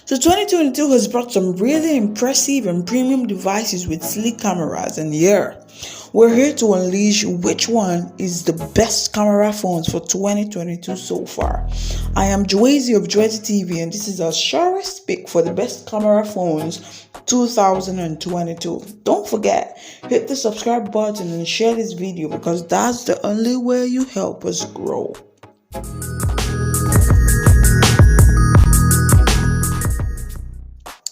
So 2022 has brought some really impressive and premium devices with sleek cameras, and yeah, we're here to unleash which one is the best camera phones for 2022 so far. I am Joazy of Joazy TV, and this is our Surest pick for the best camera phones 2022. Don't forget, hit the subscribe button and share this video because that's the only way you help us grow.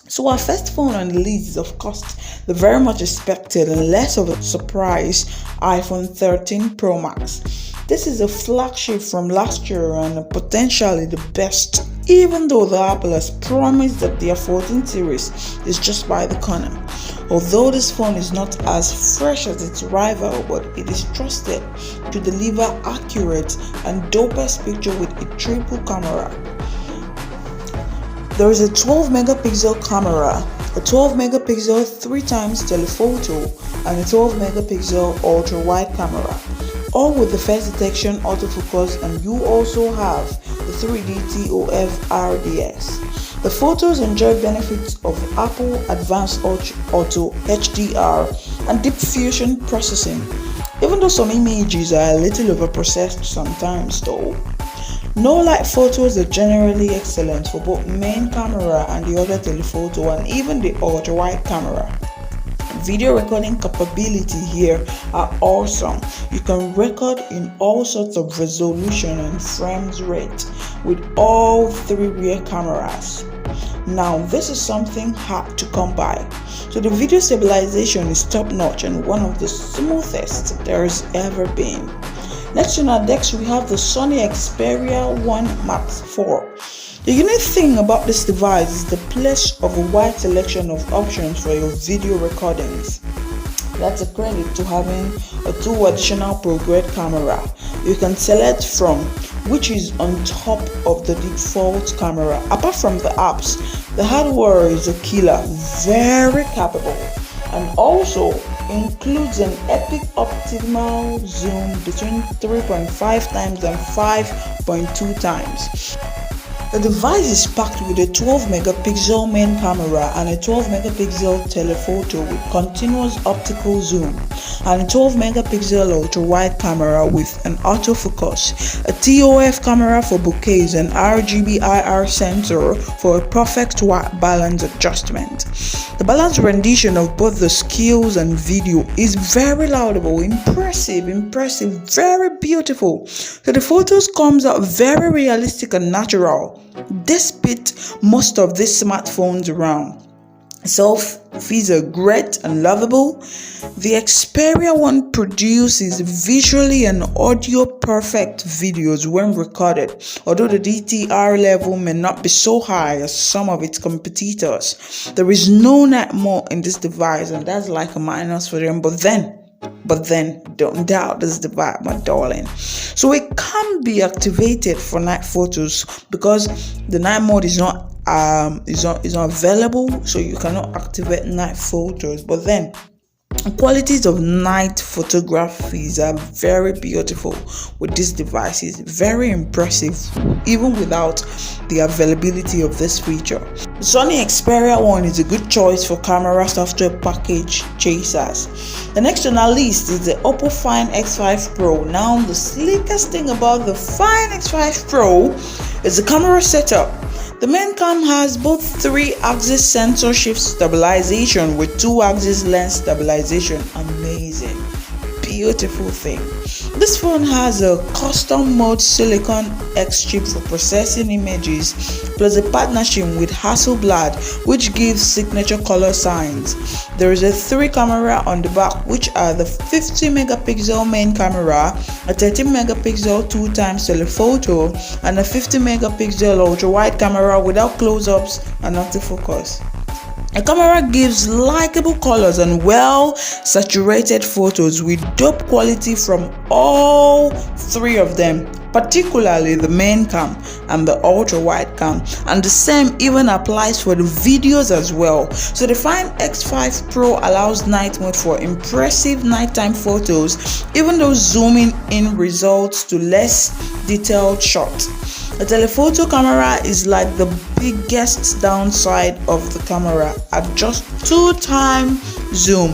So our first phone on the list is, of course, the very much expected and less of a surprise iPhone 13 Pro Max. This is a flagship from last year and potentially the best, even though the Apple has promised that their 14 series is just by the corner. Although this phone is not as fresh as its rival, but it is trusted to deliver accurate and dopest picture with a triple camera. There is a 12 megapixel camera, a 12 megapixel 3x telephoto, and a 12 megapixel ultra wide camera, all with the face detection autofocus, and you also have the 3D TOF RDS. The photos enjoy benefits of Apple Advanced Auto HDR and Deep Fusion processing, even though some images are a little overprocessed sometimes though. No light photos are generally excellent for both main camera and the other telephoto and even the ultra wide camera. Video recording capability here are awesome. You can record in all sorts of resolution and frames rate with all three rear cameras. Now this is something hard to come by. So the video stabilization is top notch and one of the smoothest there's ever been. Next on our decks, we have the Sony Xperia 1 Max 4. The unique thing about this device is the place of a wide selection of options for your video recordings. That's a credit to having a 2 additional ProGrade camera. You can select from which is on top of the default camera. Apart from the apps, the hardware is a killer, very capable, and also includes an epic optimal zoom between 3.5 times and 5.2 times. The device is packed with a 12 megapixel main camera and a 12 megapixel telephoto with continuous optical zoom, and a 12 megapixel ultra wide camera with an autofocus, a TOF camera for bokehs, and RGB IR sensor for a perfect white balance adjustment. The balance rendition of both the skills and video is very laudable, impressive, very beautiful. So the photos comes out very realistic and natural. This beat most of these smartphones around. Selfies are great and lovable. The Xperia 1 produces visually and audio perfect videos when recorded, although the DTR level may not be so high as some of its competitors. There is no night mode in this device, and that's like a minus for them, but then don't doubt this device, my darling. So it can be activated for night photos because the night mode is not available, so you cannot activate night photos. But then qualities of night photographies are very beautiful with these devices, very impressive even without the availability of this feature. The Sony Xperia 1 is a good choice for camera software package chasers. The next on our list is the Oppo Find X5 Pro. Now the sleekest thing about the Find X5 Pro is the camera setup. The main cam has both 3-axis sensor shift stabilization with 2-axis lens stabilization. Amazing, beautiful thing. This phone has a custom mode Silicon X chip for processing images, plus a partnership with Hasselblad, which gives signature color signs. There is a 3 camera on the back, which are the 50 megapixel main camera, a 13 megapixel 2x telephoto, and a 50 megapixel ultra wide camera without close-ups and autofocus. A camera gives likable colors and well saturated photos with dope quality from all 3 of them, particularly the main cam and the ultra wide cam, and the same even applies for the videos as well. So the Find X5 Pro allows night mode for impressive nighttime photos, even though zooming in results to less detailed shots. The telephoto camera is like the biggest downside of the camera at just 2x zoom.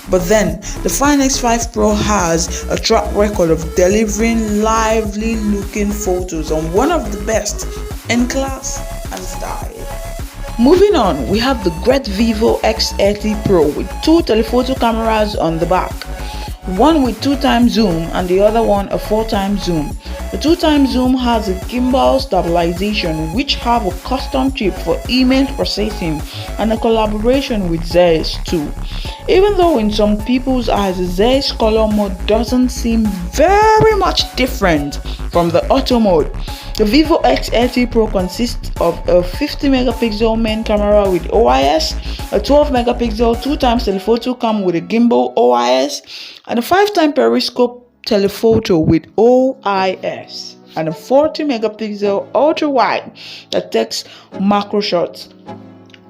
But then, the Find X5 Pro has a track record of delivering lively looking photos on one of the best in class and style. Moving on, we have the great Vivo X80 Pro with two telephoto cameras on the back. One with 2x zoom and the other one a 4x zoom. The 2x zoom has a gimbal stabilization which have a custom chip for image processing and a collaboration with Surest too. Even though in some people's eyes the Surest color mode doesn't seem very much different from the auto mode. The Vivo X80 Pro consists of a 50 megapixel main camera with OIS, a 12 megapixel 2x telephoto cam with a gimbal OIS, and a 5x periscope telephoto with OIS, and a 40 megapixel ultra wide that takes macro shots.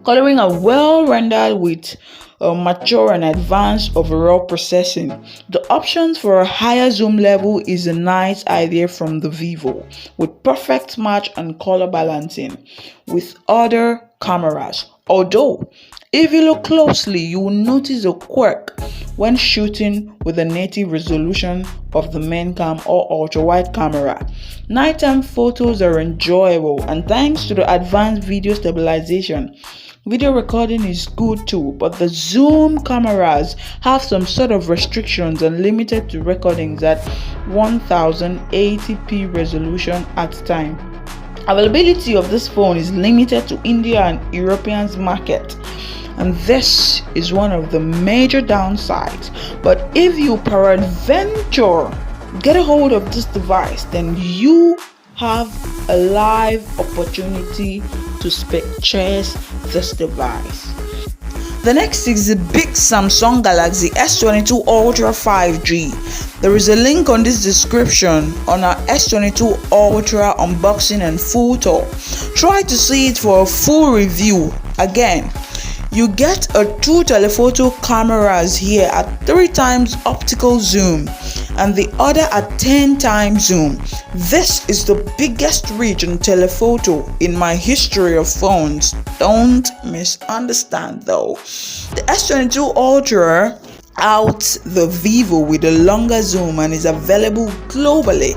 Coloring are well rendered with mature and advanced overall processing. The options for a higher zoom level is a nice idea from the Vivo, with perfect match and color balancing with other cameras. Although, if you look closely, you will notice a quirk when shooting with the native resolution of the main cam or ultra-wide camera. Nighttime photos are enjoyable, and thanks to the advanced video stabilization, video recording is good too, but the zoom cameras have some sort of restrictions and limited to recordings at 1080p resolution at a time. Availability of this phone is limited to India and Europeans market, and this is one of the major downsides. But if you peradventure get a hold of this device, then you have a live opportunity to purchase this device. The next is the big Samsung Galaxy S22 Ultra 5G. There is a link on this description on our S22 Ultra unboxing and full tour. Try to see it for a full review. Again, you get a two telephoto cameras here at 3x optical zoom and the other at 10x zoom. This is the biggest reach in telephoto in my history of phones. Don't misunderstand though. The S22 Ultra out the Vivo with a longer zoom and is available globally,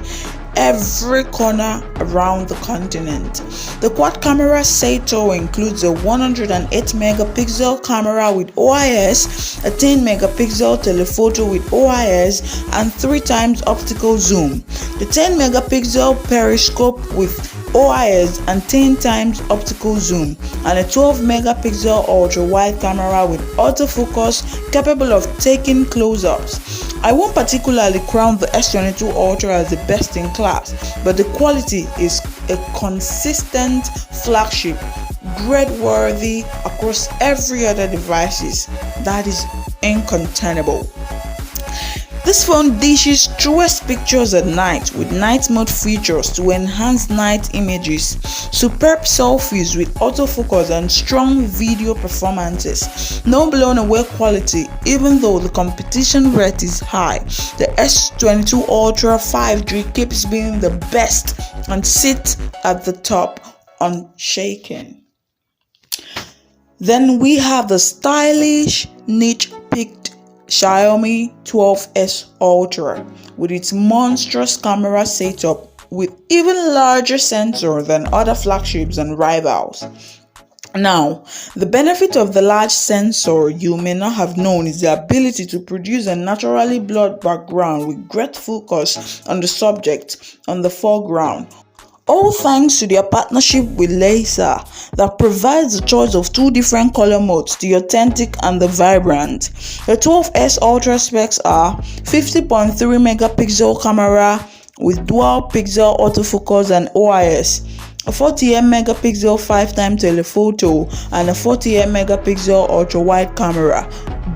every corner around the continent. The quad camera set includes a 108 megapixel camera with OIS, a 10 megapixel telephoto with OIS, and 3x optical zoom. The 10 megapixel periscope with OIS and 10x optical zoom, and a 12 megapixel ultra wide camera with autofocus capable of taking close-ups. I won't particularly crown the S22 Ultra as the best in class, but the quality is a consistent flagship, grade-worthy across every other devices. That is incontestable. This phone dishes truest pictures at night with night mode features to enhance night images, superb selfies with autofocus, and strong video performances. No blown away quality, even though the competition rate is high. The S22 Ultra 5G keeps being the best and sits at the top unshaken. Then we have the stylish niche picked Xiaomi 12S Ultra with its monstrous camera setup with even larger sensor than other flagships and rivals. Now, the benefit of the large sensor you may not have known is the ability to produce a naturally blurred background with great focus on the subject on the foreground. All thanks to their partnership with Laser that provides the choice of two different color modes, the authentic and the vibrant. The 12S Ultra specs are 50.3 megapixel camera with dual pixel autofocus and OIS, a 48 megapixel 5x telephoto, and a 48 megapixel ultra wide camera,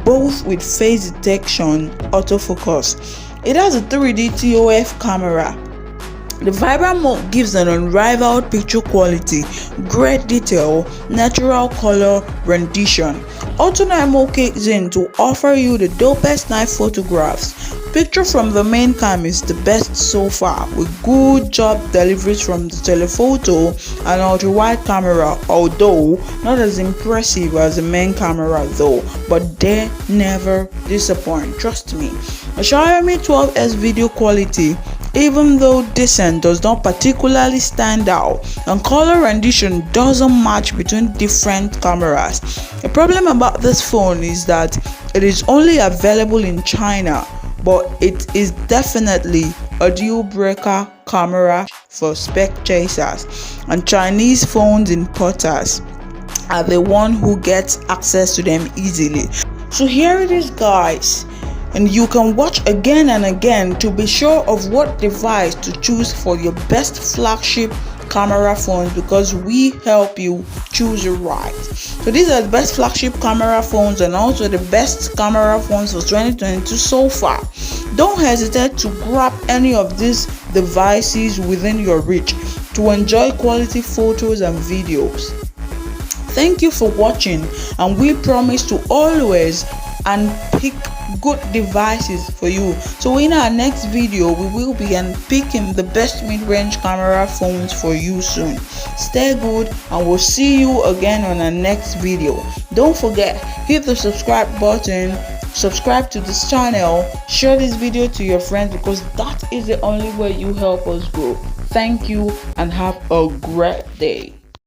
both with face detection autofocus. It has a 3D TOF camera. The vibrant mode gives an unrivaled picture quality, great detail, natural color rendition. Auto Nemo kicks in to offer you the dopest night photographs. Picture from the main cam is the best so far, with good job deliveries from the telephoto and ultra-wide camera, although not as impressive as the main camera though, but they never disappoint, trust me. The Xiaomi 12S video quality, even though decent, does not particularly stand out, and color rendition doesn't match between different cameras. The problem about this phone is that it is only available in China, but it is definitely a deal breaker camera for spec chasers, and Chinese phones importers are the one who gets access to them easily. So here it is, guys, and you can watch again and again to be sure of what device to choose for your best flagship camera phones, because we help you choose it right. So these are the best flagship camera phones and also the best camera phones for 2022 so far. Don't hesitate to grab any of these devices within your reach to enjoy quality photos and videos. Thank you for watching, and we promise to always unpick good devices for you. So in our next video, we will be unpicking the best mid-range camera phones for you soon. Stay good, and we'll see you again on our next video. Don't forget, hit the subscribe button, subscribe to this channel, share this video to your friends, because that is the only way you help us grow. Thank you and have a great day.